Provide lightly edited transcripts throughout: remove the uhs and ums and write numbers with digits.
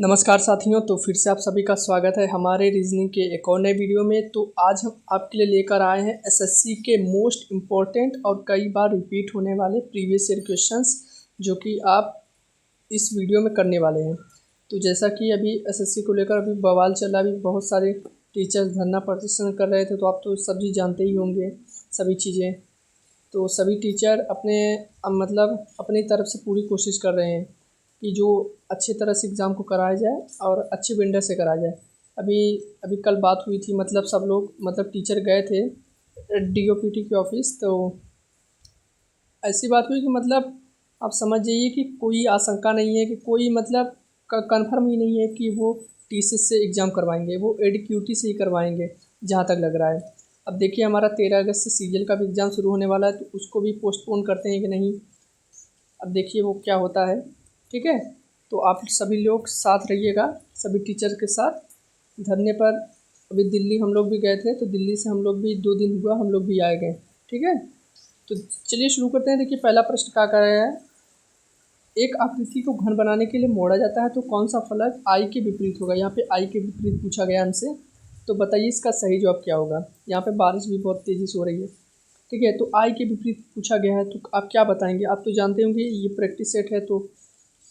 नमस्कार साथियों, तो फिर से आप सभी का स्वागत है हमारे रीजनिंग के एक और नए वीडियो में। तो आज हम आपके लिए लेकर आए हैं एसएससी के मोस्ट इम्पॉर्टेंट और कई बार रिपीट होने वाले प्रीवियस ईयर क्वेश्चंस, जो कि आप इस वीडियो में करने वाले हैं। तो जैसा कि अभी एसएससी को लेकर अभी बवाल चला, अभी बहुत सारे टीचर्स धरना प्रदर्शन कर रहे थे, तो आप तो सभी जानते ही होंगे सभी चीज़ें। तो सभी टीचर अपनी तरफ से पूरी कोशिश कर रहे हैं कि जो अच्छी तरह से एग्ज़ाम को कराया जाए और अच्छे वेंडर से कराया जाए। अभी अभी कल बात हुई थी, सब लोग टीचर गए थे डीओपीटी के ऑफिस। तो ऐसी बात हुई कि आप समझ जाइए कि कोई आशंका नहीं है कि कोई कन्फर्म ही नहीं है कि वो टीसीएस से एग्ज़ाम करवाएंगे, वो एडक्यूटी से ही करवाएंगे जहाँ तक लग रहा है। अब देखिए, हमारा 13 अगस्त से सीजीएल का भी एग्ज़ाम शुरू होने वाला है, तो उसको भी पोस्टपोन करते हैं कि नहीं, अब देखिए वो क्या होता है। ठीक है, तो आप सभी लोग साथ रहिएगा, सभी टीचर के साथ धरने पर। अभी दिल्ली हम लोग भी गए थे, तो दिल्ली से हम लोग भी 2 दिन हुआ हम लोग भी आए गए। ठीक है, तो चलिए शुरू करते हैं। देखिए, पहला प्रश्न क्या कर रहा है, एक आकृति को घन बनाने के लिए मोड़ा जाता है तो कौन सा फलक आई के विपरीत होगा। यहाँ पे आई के विपरीत पूछा गया हमसे, तो बताइए इसका सही जवाब क्या होगा। यहाँ पे बारिश भी बहुत तेज़ी से हो रही है। ठीक है, तो आई के विपरीत पूछा गया है, तो आप क्या बताएंगे। आप तो जानते होंगे ये प्रैक्टिस सेट है, तो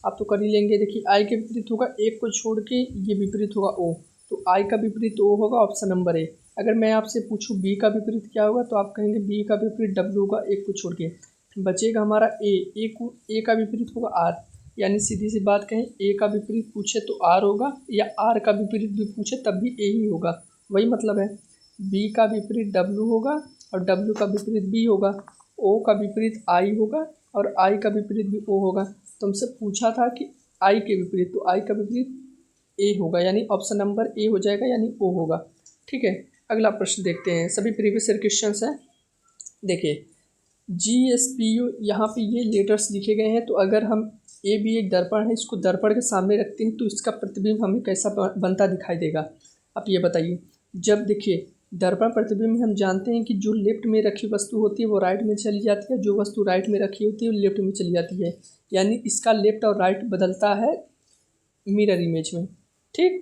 आप तो कर ही लेंगे। देखिए, आई के विपरीत होगा एक को छोड़ के, ये विपरीत होगा ओ, तो आई का विपरीत ओ होगा, ऑप्शन नंबर ए। अगर मैं आपसे पूछूं बी का विपरीत क्या होगा, तो आप कहेंगे बी का विपरीत डब्ल्यू होगा, एक को छोड़ के। बचेगा हमारा ए का विपरीत होगा आर, यानी सीधी सी बात कहें, ए का विपरीत पूछे तो आर होगा, या आर का विपरीत भी पूछे तब भी ए ही होगा। वही मतलब है, बी का विपरीत डब्ल्यू होगा और डब्ल्यू का विपरीत बी होगा, ओ का विपरीत आई होगा और आई का विपरीत भी ओ होगा। तुमसे पूछा था कि आई के विपरीत, तो आई का विपरीत ए होगा, यानी ऑप्शन नंबर ए हो जाएगा, यानी ओ होगा। ठीक है, अगला प्रश्न देखते हैं, सभी प्रीवियस ईयर क्वेश्चंस हैं। देखिए, GSPU यहाँ पे ये लेटर्स लिखे गए हैं, तो अगर हम ए भी एक दर्पण है, इसको दर्पण के सामने रखते हैं तो इसका प्रतिबिंब हमें कैसा बनता दिखाई देगा। आप ये बताइए। जब देखिए, दर्पण प्रतिबिंब में हम जानते हैं कि जो लेफ्ट में रखी वस्तु होती है वो राइट में चली जाती है, जो वस्तु राइट में रखी होती है वो लेफ्ट में चली जाती है, यानी इसका लेफ्ट और राइट बदलता है मिरर इमेज में। ठीक,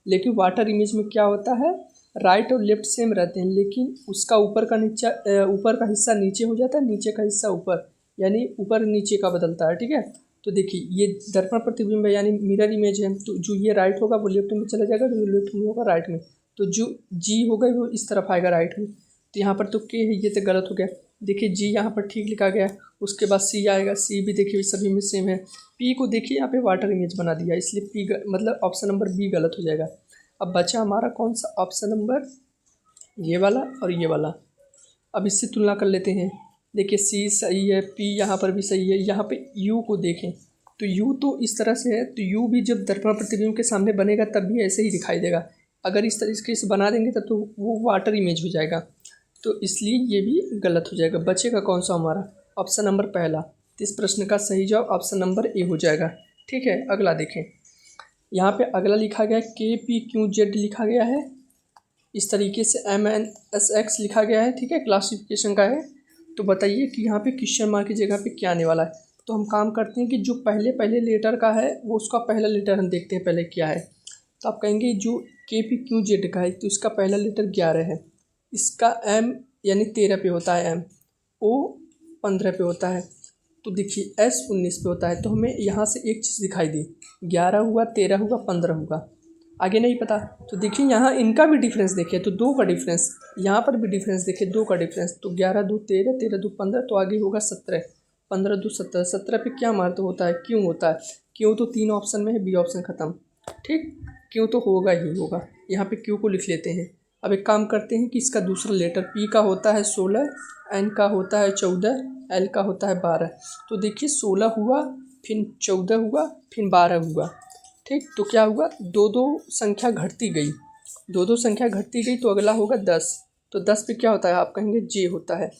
लेकिन वाटर इमेज में क्या होता है, राइट और लेफ्ट सेम रहते हैं, लेकिन उसका ऊपर का हिस्सा नीचे हो जाता है, नीचे का हिस्सा ऊपर, यानी ऊपर नीचे का बदलता है। ठीक है, तो देखिए ये दर्पण प्रतिबिंब है, यानी मिरर इमेज है, तो जो ये राइट होगा वो लेफ्ट में चला जाएगा, जो लेफ्ट में होगा राइट में। तो जो जी होगा वो इस तरफ आएगा राइट में, तो यहाँ पर तो के है, ये तो गलत हो गया। देखिए जी यहाँ पर ठीक लिखा गया, उसके बाद सी आएगा, सी भी देखिए सभी में सेम है। पी को देखिए यहाँ पे वाटर इमेज बना दिया, इसलिए पी ऑप्शन नंबर बी गलत हो जाएगा। अब बचा हमारा कौन सा, ऑप्शन नंबर ये वाला और ये वाला। अब इससे तुलना कर लेते हैं। देखिए सी सही है, पी यहाँ पर भी सही है। यहाँ पे यू को देखें तो यू तो इस तरह से है, तो यू भी जब दर्पण प्रतिबिंब के सामने बनेगा तब भी ऐसे ही दिखाई देगा। अगर इस तरीके से बना देंगे तब तो वो वाटर इमेज हो जाएगा, तो इसलिए ये भी गलत हो जाएगा। बचेगा कौन सा हमारा, ऑप्शन नंबर पहला। तो इस प्रश्न का सही जवाब ऑप्शन नंबर ए हो जाएगा। ठीक है, अगला देखें। यहाँ पे अगला लिखा गया है KPQZ लिखा गया है, इस तरीके से MNSX लिखा गया है। ठीक है, क्लासिफिकेशन का है। तो बताइए कि यहाँ पे क्वेश्चन मार्क की जगह पे क्या आने वाला है। तो हम काम करते हैं कि जो पहले लेटर का है वो उसका पहला लेटर हम देखते हैं पहले क्या है। तो आप कहेंगे जो KPQZ का है तो इसका पहला लेटर 11 है, इसका M यानी 13 पे होता है, M O 15 पे होता है, तो देखिए S 19 पे होता है। तो हमें यहाँ से एक चीज़ दिखाई दी, 11 हुआ, 13 हुआ, 15 हुआ, आगे नहीं पता। तो देखिए यहाँ इनका भी डिफरेंस देखिए, तो 2 का डिफरेंस, यहाँ पर भी डिफरेंस देखिए 2 का डिफरेंस, तो 11 2 13, 13 2 15, तो आगे होगा 17, 15 2 17, 17 पे क्या मार्क होता है, क्यों होता है। क्यों तो 3 ऑप्शन में है, बी ऑप्शन ख़त्म। ठीक, क्यों तो होगा ही होगा, यहाँ पे क्यों को लिख लेते हैं। अब एक काम करते हैं कि इसका दूसरा लेटर पी का होता है 16, एन का होता है 14, एल का होता है 12। तो देखिए 16 हुआ, फिर 14 हुआ, फिर 12 हुआ। ठीक, तो क्या हुआ, दो संख्या घटती गई, दो संख्या घटती गई, तो अगला होगा 10। तो 10 पे क्या होता है, आप कहेंगे जे होता है।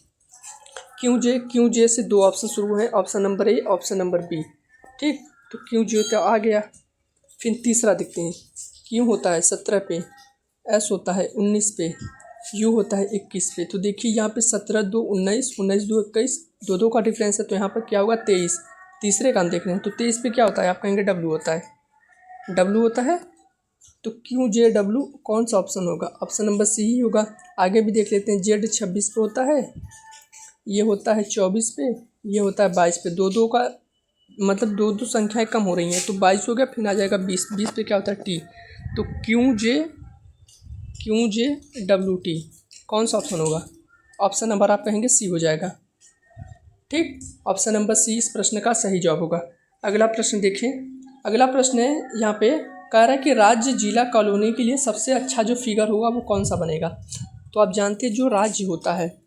क्यों जे से 2 ऑप्शन शुरू हैं, option number A, option number B. ठीक, तो क्यों जे तो आ गया। फिर तीसरा देखते हैं, क्यों होता है 17 पे, एस होता है 19 पे, यू होता है 21 पे। तो देखिए यहाँ पे 17 2 19, 19 2 21, 2 का डिफरेंस है, तो यहाँ पर क्या होगा 23। तीसरे का हम देख रहे हैं, तो 23 पे क्या होता है, आप कहेंगे डब्ल्यू होता है। डब्लू होता है, तो क्यू जे डब्लू कौन सा ऑप्शन होगा? ऑप्शन नंबर सी ही होगा। आगे भी देख लेते हैं। जेड 26 पे होता है, ये होता है 24 पे, ये होता है 22 पे। दो दो का मतलब दो दो संख्याएं कम हो रही हैं, तो 22 हो गया, फिर आ जाएगा 20। 20 पे क्या होता है? टी। तो क्यू जे डब्लू टी कौन सा ऑप्शन होगा? ऑप्शन नंबर आप कहेंगे सी हो जाएगा। ठीक, ऑप्शन नंबर सी इस प्रश्न का सही जवाब होगा। अगला प्रश्न देखें। अगला प्रश्न है, यहाँ पे कह रहा है कि राज्य जिला कॉलोनी के लिए सबसे अच्छा जो फिगर होगा वो कौन सा बनेगा? तो आप जानते हैं जो राज्य होता है,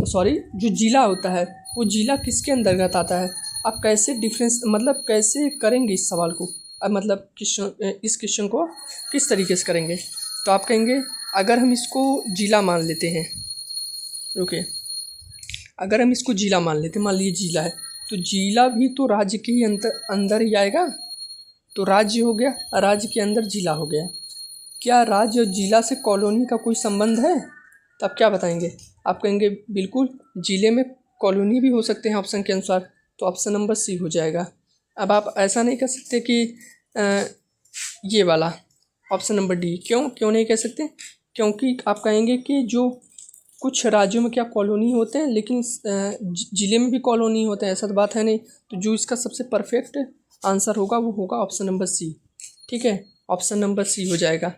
सॉरी जो जिला होता है, वो जिला किसके अंतर्गत आता है? आप कैसे डिफरेंस मतलब कैसे करेंगे इस सवाल को? मतलब इस क्वेश्चन को किस तरीके से करेंगे? तो आप कहेंगे अगर हम इसको जिला मान लेते हैं, रुकिए, अगर हम इसको जिला मान लेते हैं, मान लीजिए जिला है, तो जिला भी तो राज्य के ही अंदर ही आएगा। तो राज्य हो गया, राज्य के अंदर जिला हो गया। क्या राज्य और जिला से कॉलोनी का कोई संबंध है? तो आप क्या बताएंगे? आप कहेंगे बिल्कुल, जिले में कॉलोनी भी हो सकते हैं ऑप्शन के अनुसार। तो ऑप्शन नंबर सी हो जाएगा। अब आप ऐसा नहीं कह सकते कि ये वाला ऑप्शन नंबर डी। क्यों नहीं कह सकते? क्योंकि आप कहेंगे कि जो कुछ राज्यों में क्या कॉलोनी होते हैं, लेकिन ज़िले में भी कॉलोनी होते हैं, ऐसा तो बात है नहीं। तो जो इसका सबसे परफेक्ट आंसर होगा वो होगा ऑप्शन नंबर सी। ठीक है, ऑप्शन नंबर सी हो जाएगा।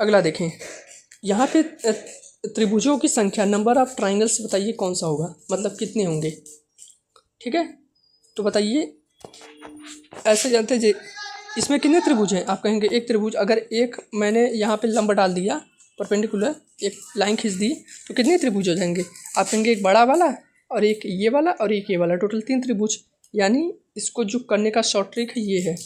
अगला देखें, यहाँ पे त्रिभुजों की संख्या, नंबर ऑफ ट्राइंगल्स बताइए कौन सा होगा, मतलब कितने होंगे? ठीक है, तो बताइए। ऐसे जानते हैं इसमें कितने त्रिभुज हैं? आप कहेंगे एक त्रिभुज। अगर एक मैंने यहाँ पे लंब डाल दिया, परपेंडिकुलर एक लाइन खींच दी, तो कितने त्रिभुज हो जाएंगे? आप कहेंगे एक बड़ा वाला और एक ये वाला और एक ये वाला, टोटल 3 त्रिभुज। यानी इसको जो करने का शॉर्ट ट्रिक है ये है,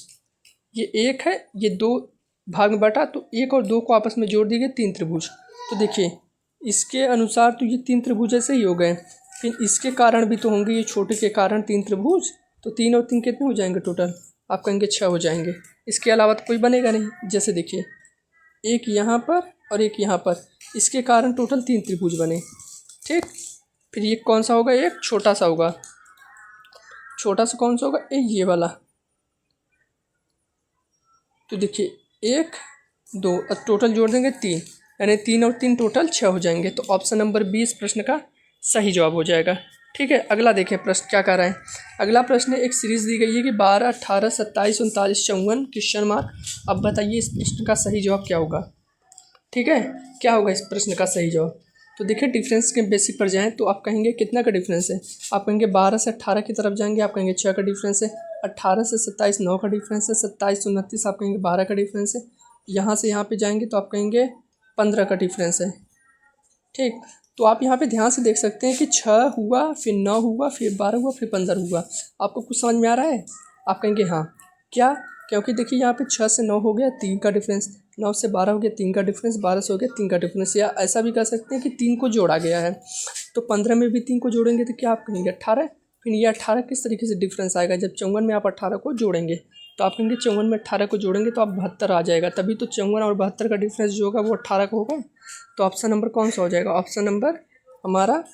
ये एक है, ये 2 भाग में बटा, तो 1 और 2 को आपस में जोड़ दिए 3 त्रिभुज। तो देखिए इसके अनुसार तो ये 3 त्रिभुज ऐसे ही हो गए। फिर इसके कारण भी तो होंगे, ये छोटे के कारण 3 त्रिभुज, तो 3 और 3 कितने हो जाएंगे टोटल? आप कहेंगे 6 हो जाएंगे। इसके अलावा तो कोई बनेगा नहीं। जैसे देखिए एक यहाँ पर और एक यहाँ पर, इसके कारण टोटल 3 त्रिभुज बने। ठीक, फिर ये कौन सा होगा? एक छोटा सा होगा। छोटा सा कौन सा होगा? ये वाला। तो देखिए 1 2 टोटल जोड़ देंगे 3, यानी 3 और 3 टोटल 6 हो जाएंगे। तो ऑप्शन नंबर 20 प्रश्न का सही जवाब हो जाएगा। ठीक है, अगला देखें प्रश्न क्या कर रहा है। अगला प्रश्न एक सीरीज दी गई है कि 12 18 27 39 54 क्वेश्चन मार्क। अब बताइए इस प्रश्न का सही जवाब क्या होगा? ठीक है, क्या होगा इस प्रश्न का सही जवाब? तो देखिए डिफरेंस के बेसिक पर जाएं तो आप कहेंगे कितना का डिफरेंस है? आप कहेंगे 12 से 18 की तरफ जाएंगे, आप कहेंगे 6 का डिफरेंस है। 18 से 27 9 का डिफरेंस है। 27 से 29 आप कहेंगे 12 का डिफरेंस है। यहाँ से यहाँ पे जाएंगे तो आप कहेंगे 15 का डिफरेंस है। ठीक, तो आप यहाँ पे ध्यान से देख सकते हैं कि 6 हुआ, फिर 9 हुआ, फिर 12 हुआ, फिर 15 हुआ। आपको कुछ समझ में आ रहा है? आप कहेंगे हाँ। क्या? क्योंकि देखिए यहाँ पे 6 से 9 हो गया 3 का डिफरेंस, 9 से 12 हो गया 3 का डिफरेंस, 12 से हो गया 3 का डिफरेंस। या ऐसा भी कर सकते हैं कि 3 को जोड़ा गया है, तो 15 में भी 3 को जोड़ेंगे तो क्या आप कहेंगे 18। फिर ये 18 किस तरीके से डिफरेंस आएगा? जब 54 में आप 18 को जोड़ेंगे तो आप कहेंगे 54 में 18 को जोड़ेंगे तो आप 72 आ जाएगा। तभी तो 54 और 72 का डिफरेंस जो होगा वो 18 का होगा। तो ऑप्शन नंबर कौन सा हो जाएगा? ऑप्शन नंबर हमारा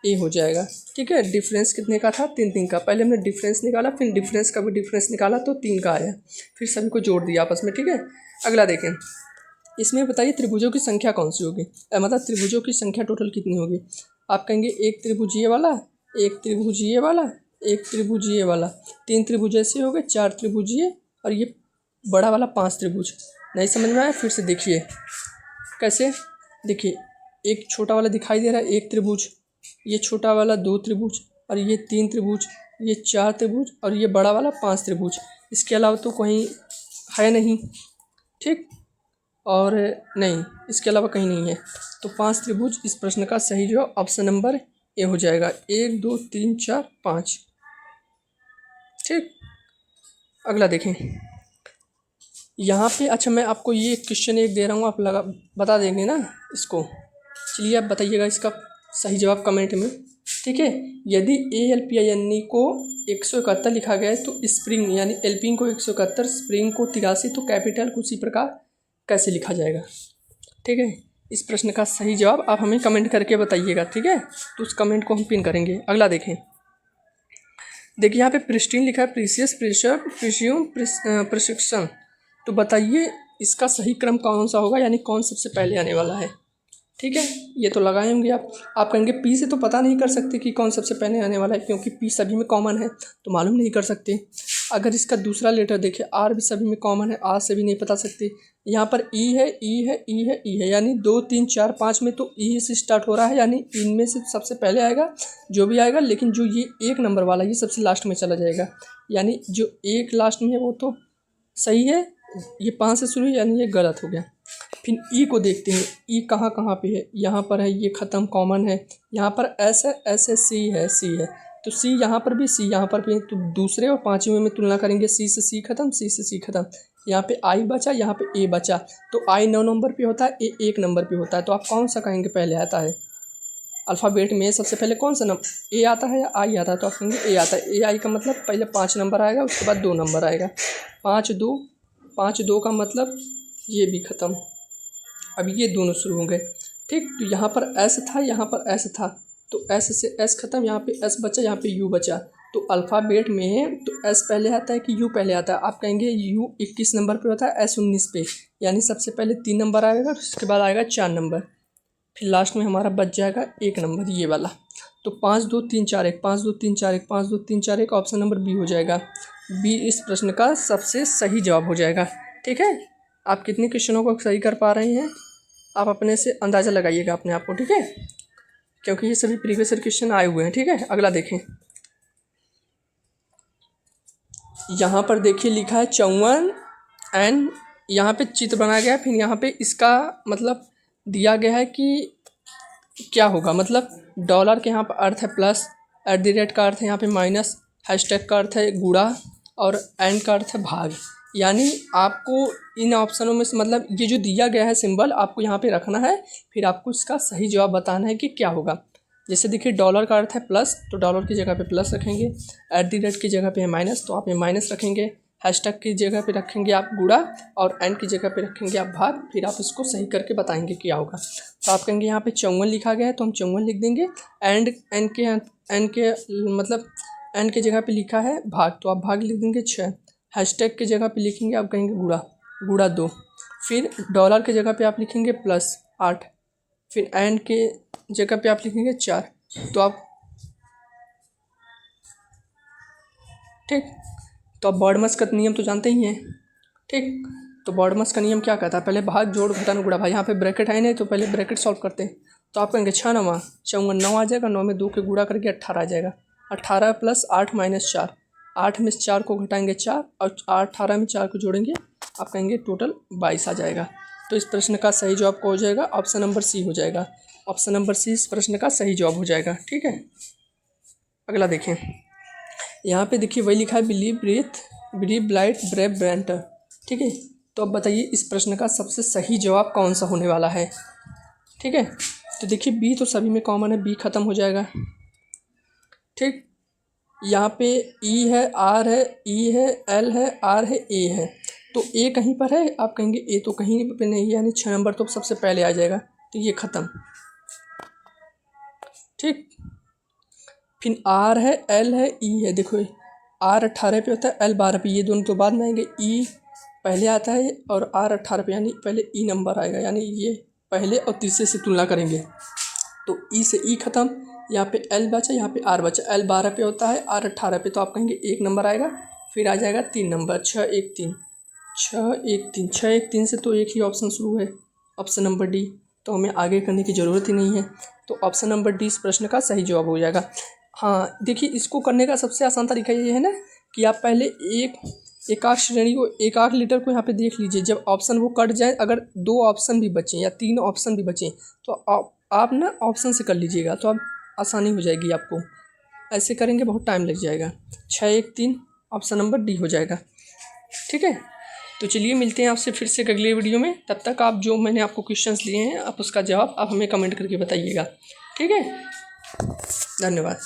ए हो जाएगा। ठीक है, डिफरेंस कितने का था? 3 3 का। पहले हमने डिफरेंस निकाला, फिर डिफरेंस का भी डिफरेंस निकाला तो 3 का आया, फिर सभी को जोड़ दिया आपस में। ठीक है, अगला देखें। इसमें बताइए त्रिभुजों की संख्या कौन सी होगी, मतलब त्रिभुजों की संख्या टोटल कितनी होगी? आप कहेंगे एक त्रिभुज ये वाला, एक त्रिभुज ये वाला, एक त्रिभुज ये वाला, 3 त्रिभुज ऐसे हो गए, 4 त्रिभुज ये, और ये बड़ा वाला 5 त्रिभुज। नहीं समझ में आया? फिर से देखिए कैसे। देखिए एक छोटा वाला दिखाई दे रहा है 1 त्रिभुज, ये छोटा वाला 2 त्रिभुज, और ये 3 त्रिभुज, ये 4 त्रिभुज, और ये बड़ा वाला 5 त्रिभुज। इसके अलावा तो कहीं है नहीं। ठीक, और नहीं, इसके अलावा कहीं नहीं है। तो 5 त्रिभुज इस प्रश्न का सही जवाब ऑप्शन नंबर ए हो जाएगा। 1 2 3 4 5। ठीक, अगला देखें। यहाँ पे अच्छा मैं आपको ये क्वेश्चन एक दे रहा हूँ, आप लगा बता देंगे ना इसको? चलिए आप बताइएगा इसका सही जवाब कमेंट में। ठीक है, यदि ALPINE को 171 लिखा गया है तो स्प्रिंग यानी एल्पिन को 171, स्प्रिंग को 83, तो कैपिटल को उसी प्रकार कैसे लिखा जाएगा? ठीक है, इस प्रश्न का सही जवाब आप हमें कमेंट करके बताइएगा। ठीक है, तो उस कमेंट को हम पिन करेंगे। अगला देखें। देखिए यहाँ पे प्रिस्टीन लिखा है, प्रीसियस, प्रेशर, प्रिशियम, प्रिस्क्रिप्शन। तो बताइए इसका सही क्रम कौन सा होगा, यानी कौन सबसे पहले आने वाला है। ठीक है, ये तो लगाए होंगे आप कहेंगे पी से तो पता नहीं कर सकते कि कौन सबसे पहले आने वाला है, क्योंकि पी सभी में कॉमन है तो मालूम नहीं कर सकते। अगर इसका दूसरा लेटर देखें, आर भी सभी में कॉमन है, आर से भी नहीं बता सकते। यहाँ पर ई है, ई है, ई है, ई है, यानी 2 3 4 5 में तो ई से स्टार्ट हो रहा है, यानी इनमें से सबसे पहले आएगा जो भी आएगा। लेकिन जो ये 1 नंबर वाला ये सबसे लास्ट में चला जाएगा, यानी जो 1 लास्ट में है वो तो सही है, ये 5 से शुरू है यानी ये गलत हो गया। फिर ई को देखते हैं, ई कहाँ कहाँ पे है, यहाँ पर है, ये ख़त्म कॉमन है। यहाँ पर एस है, एस है, सी है, सी है, तो सी यहाँ पर भी, सी यहाँ पर भी। तो दूसरे और पाँचवें में तुलना करेंगे, सी से सी ख़त्म, सी से सी ख़त्म। यहाँ पे आई बचा, यहाँ पे ए बचा। तो आई 9 नंबर पे होता है, ए 1 नंबर पे होता है। तो आप कौन सा कहेंगे पहले आता है अल्फ़ाबेट में सबसे पहले कौन सा नंबर, ए आता है या आई आता है। तो आप कहेंगे ए आता है। ए आई का मतलब पहले 5 नंबर आएगा, उसके बाद 2 नंबर आएगा। 5 2 का मतलब ये भी ख़त्म। अब ये दोनों शुरू हो गए। ठीक, तो यहाँ पर एस था, यहाँ पर एस था, तो एस से एस ख़त्म, यहाँ पे एस बचा, यहाँ पे यू बचा। तो अल्फ़ाबेट में तो एस पहले आता है कि यू पहले आता है। आप कहेंगे यू 21 नंबर पे होता है, एस 19 पे, यानी सबसे पहले 3 नंबर आएगा, उसके बाद आएगा 4 नंबर, फिर लास्ट में हमारा बच जाएगा 1 नंबर ये वाला। तो 5 2 3 4 1, 5 2 3 4 1, 5 2 3 4 1, ऑप्शन नंबर बी हो जाएगा। बी इस प्रश्न का सबसे सही जवाब हो जाएगा। ठीक है, आप कितने क्वेश्चनों को सही कर पा रहे हैं आप अपने से अंदाज़ा लगाइएगा अपने आप को। ठीक है, क्योंकि ये सभी प्रीवियस ईयर क्वेश्चन आए हुए हैं। ठीक है, अगला देखें। यहाँ पर देखिए लिखा है 54 एंड यहाँ पे चित्र बनाया गया है। फिर यहाँ पे इसका मतलब दिया गया है कि क्या होगा, मतलब डॉलर के यहाँ पर अर्थ है प्लस, एट द रेट का अर्थ है यहाँ पे माइनस, हैशटैग का अर्थ है गुणा, और एंड का अर्थ है भाग। यानी आपको इन ऑप्शनों में से मतलब ये जो दिया गया है सिंबल आपको यहाँ पे रखना है, फिर आपको इसका सही जवाब बताना है कि क्या होगा। जैसे देखिए डॉलर का अर्थ है प्लस, तो डॉलर की जगह पे प्लस रखेंगे। एट द रेट की जगह पे है माइनस, तो आप ये माइनस रखेंगे। हैशटैग की जगह पे रखेंगे आप गुणा, और एंड की जगह पे रखेंगे आप भाग। फिर आप इसको सही करके बताएंगे क्या होगा। तो आप कहेंगे यहाँ पे 54 लिखा गया है, तो हम 54 लिख देंगे। एंड के मतलब एंड की जगह पे लिखा है भाग, तो आप भाग लिख देंगे 6। हैशटैग की जगह पे लिखेंगे आप कहेंगे गुणा 2। फिर डॉलर की जगह पे आप लिखेंगे प्लस 8। फिर एंड के जगह पे आप लिखेंगे 4। तो आप ठीक, तो आप बॉडमस का नियम तो जानते ही हैं। ठीक, तो बॉडमस का नियम क्या कहता है, पहले भाग जोड़ घटाना गुणा। भाई यहाँ पे ब्रैकेट है नहीं, तो पहले ब्रैकेट सॉल्व करते हैं। तो आप कहेंगे 6 9 54, 9 आ जाएगा, 9 में 2 के गुणा करके 18 आ जाएगा। 18 प्लस 8 माइनस 4, 8 में 4 को घटाएंगे 4, और 18 में 4 को जोड़ेंगे आप कहेंगे टोटल 22 आ जाएगा। तो इस प्रश्न का सही जवाब क्या हो जाएगा, ऑप्शन नंबर सी हो जाएगा। ऑप्शन नंबर सी इस प्रश्न का सही जवाब हो जाएगा। ठीक है, अगला देखें। यहाँ पे देखिए वही लिखा है बिलीव ब्रीथ ब्रीव ब्लाइट ब्रेव ब्रेंटर। ठीक है, तो अब बताइए इस प्रश्न का सबसे सही जवाब कौन सा होने वाला है। ठीक है, तो देखिए बी तो सभी में कॉमन है, बी ख़त्म हो जाएगा। ठीक, यहाँ पे ई है, आर है, ई है, एल है, आर है, ए है। तो ए कहीं पर है, आप कहेंगे ए तो कहीं पर नहीं है, यानी 6 नंबर तो सबसे पहले आ जाएगा, तो ये ख़त्म। ठीक, फिर आर है, एल है, ई है। देखो आर 18 पे होता है, एल 12 पे, ये दोनों तो बाद में आएंगे। ई पहले आता है और आर 18 पे, यानी पहले ई नंबर आएगा, यानी ये पहले और तीसरे से तुलना करेंगे तो ई से ई ख़त्म। यहाँ पे एल बचा, यहाँ पे आर बचा। एल 12 पे होता है, आर 18 पे, तो आप कहेंगे 1 नंबर आएगा। फिर आ जाएगा 3 नंबर, 6 1 3 6 1 3 6 1 3 से तो एक ही ऑप्शन शुरू है, ऑप्शन नंबर डी। तो हमें आगे करने की ज़रूरत ही नहीं है, तो ऑप्शन नंबर डी इस प्रश्न का सही जवाब हो जाएगा। हाँ देखिए, इसको करने का सबसे आसान तरीका ये है ना कि आप पहले एक आध श्रेणी को, एक आध लीटर को यहाँ पे देख लीजिए। जब ऑप्शन वो कट जाए, अगर 2 ऑप्शन भी बचें या 3 ऑप्शन भी बचें, तो आप ना ऑप्शन से कर लीजिएगा, तो आप आसानी हो जाएगी आपको। ऐसे करेंगे बहुत टाइम लग जाएगा। 6 1 3 ऑप्शन नंबर डी हो जाएगा। ठीक है, तो चलिए मिलते हैं आपसे फिर से अगले वीडियो में। तब तक आप जो मैंने आपको क्वेश्चंस लिए हैं, आप उसका जवाब आप हमें कमेंट करके बताइएगा। ठीक है, धन्यवाद।